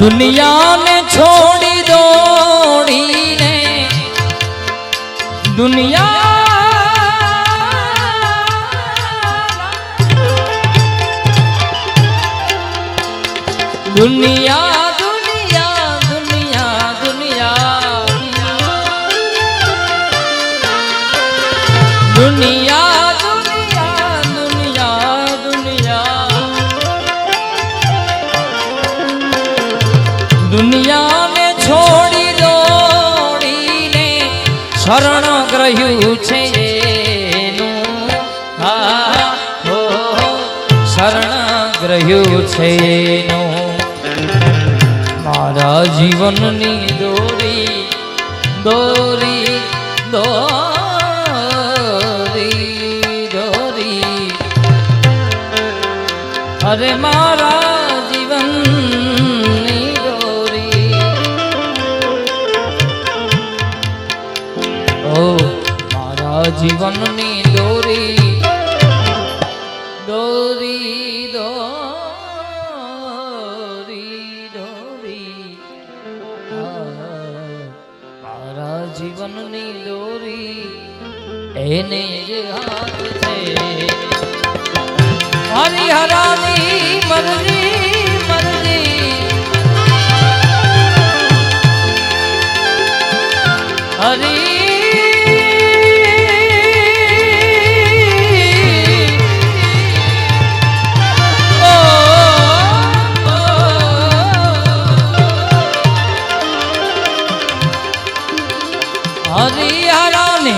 दुनिया ने छोड़ी दौड़ी ने दुनिया दुनिया दुनिया दुनिया दुनिया दुनिया दुनिया दुनिया दुनिया ने छोड़ी दौड़ी ने शरण ग्रह्यु छे शरण ग्रह्यु छे मारा जीवन नी दोरी दोरी दोरी दोरी अरे मारा जीवन नी दोरी ओ मारा जीवन नी दोरी दोरी जीवन नी दोरी एने जे हाथ छे हरिहरानी मरजी मरजी हरि हरिहरानी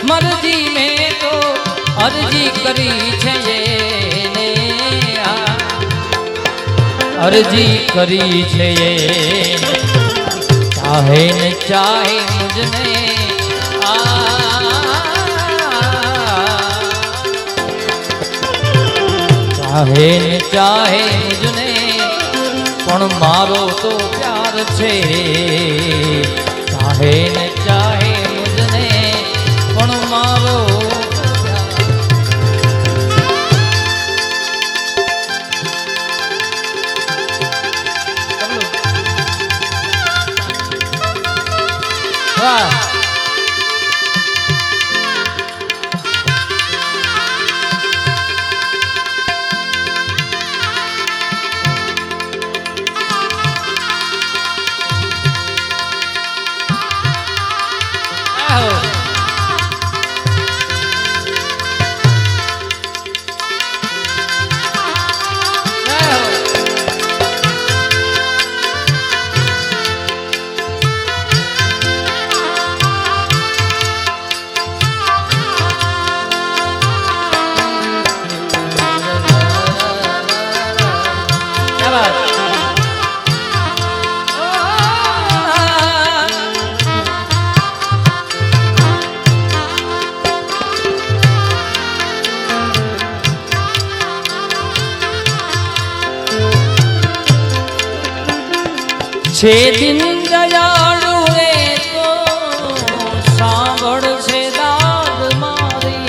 मर्जी में तो अर्जी करी छे ने अर्जी करी छे चाहे न चाहे मुझने चाहे न चाहे मुझने पण मारो तो प्यार छे चाहे न चाहे मुझने पण मारो वाह छे दिन दयालु तो सांभळ छे दाद मारी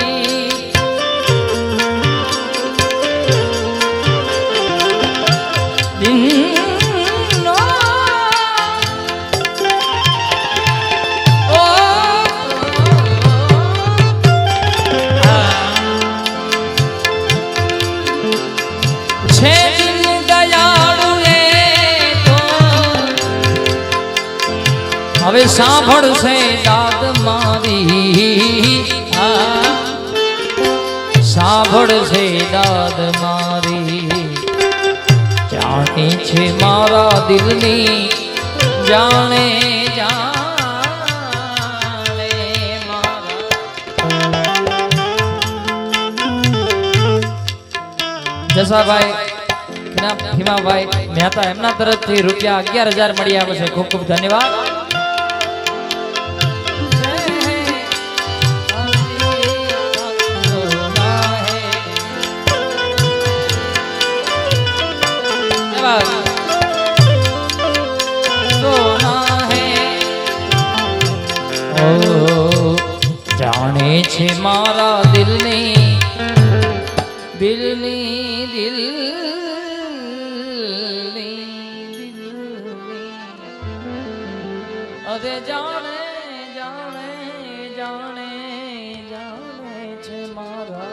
दिन छे दिन दयालु હવે સાંભળશે દાદ મારી સાંભળશે દાદ મારી જાણે છે મારા દિલની જાણે જાણે મારા જસાભાઈ ભીમાભાઈ મહેતા એમના તરફથી રૂપિયા 11,000 મળી આવે છે ખૂબ ખૂબ ધન્યવાદ जाने छे मारा दिलनी दिलनी दिलनी दिलनी અરે જાણે જાણે જાણે જાણે છે મારા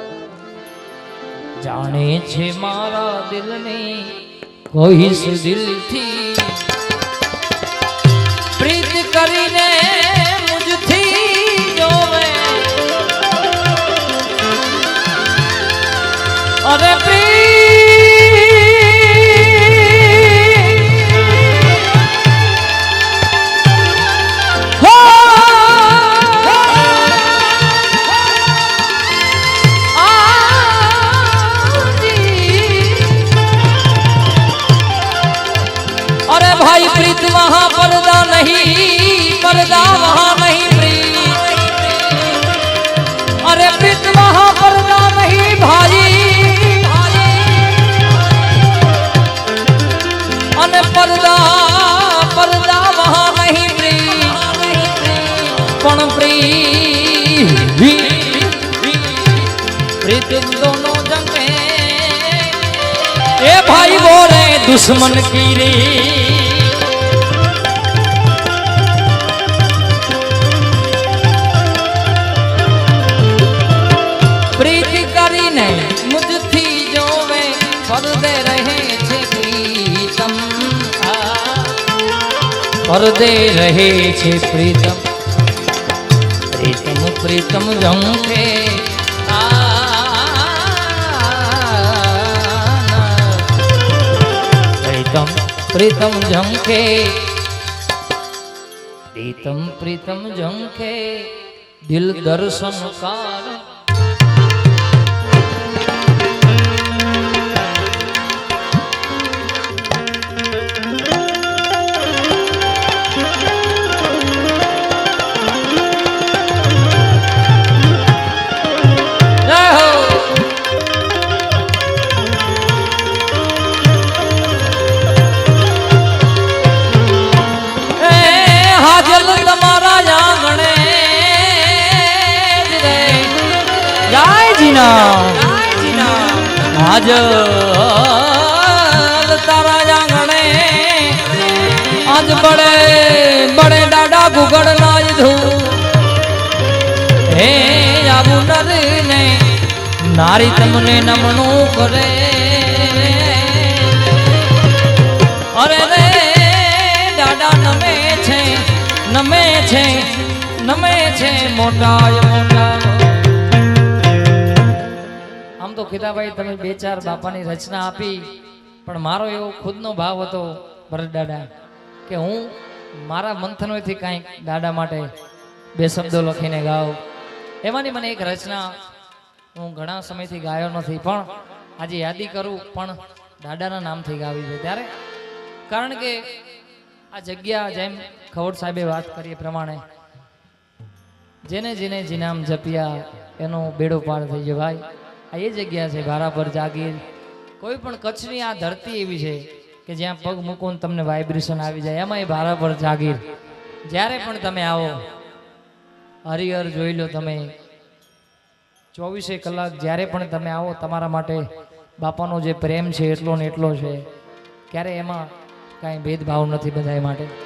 જાણે છે મારા દિલની કોઈ દિલથી પ્રીત કરીને મુજથી જોવે અરે भाई प्रीत वहाँ पर्दा नहीं पर्दा वहाँ नहीं प्रीत अरे प्रीत वहाँ पर्दा नहीं भाई अने पर्दा पर्दा वहाँ नहीं प्रीत पण प्रीत दोनों जंगे ए भाई बोले दुश्मन की रे प्रीति કરીને મુજથી જોવે પરદે રહે છે પ્રીતમ પરદે રહે છે પ્રીતમ પ્રીતમ પ્રીતમ ઝંખે પ્રીતમ પ્રીતમ ઝંખે પ્રીતમ પ્રીતમ ઝંખે દિલ દર્શન કાર आज तारा जांगणे आज बड़े बड़े डाडा गुगड़ नाज धू हे आबू नर ने नारी तमने नमणू करे अरे रे डाडा नमे छे मोटा मोटा તો કીધાભાઈ તમે બે ચાર બાપાની રચના આપી પણ મારો એવો ખુદનો ભાવ હતો ભરત દાદા કે હું મારા મંથનોથી કાંઈક દાદા માટે બે શબ્દો લખીને ગાઉં એમાંની મને એક રચના હું ઘણા સમયથી ગાયો નથી પણ આજે યાદી કરું પણ દાદાના નામથી ગાવી છે ત્યારે કારણ કે આ જગ્યા જેમ ખવડ સાહેબે વાત કરી એ પ્રમાણે જેને જેને જીનામ જપ્યા એનો બેડો પાર થઈ ગયો ભાઈ આ એ જગ્યા છે ભારાપર જાગીર કોઈ પણ કચ્છની આ ધરતી એવી છે કે જ્યાં પગ મૂકો ને તમને વાઇબ્રેશન આવી જાય એમાં એ ભારાપર જાગીર જ્યારે પણ તમે આવો હરિહર જોઈ લો તમે 24 કલાક જ્યારે પણ તમે આવો તમારા માટે બાપાનો જે પ્રેમ છે એટલો ને એટલો છે ક્યારે એમાં કાંઈ ભેદભાવ નથી બધા માટે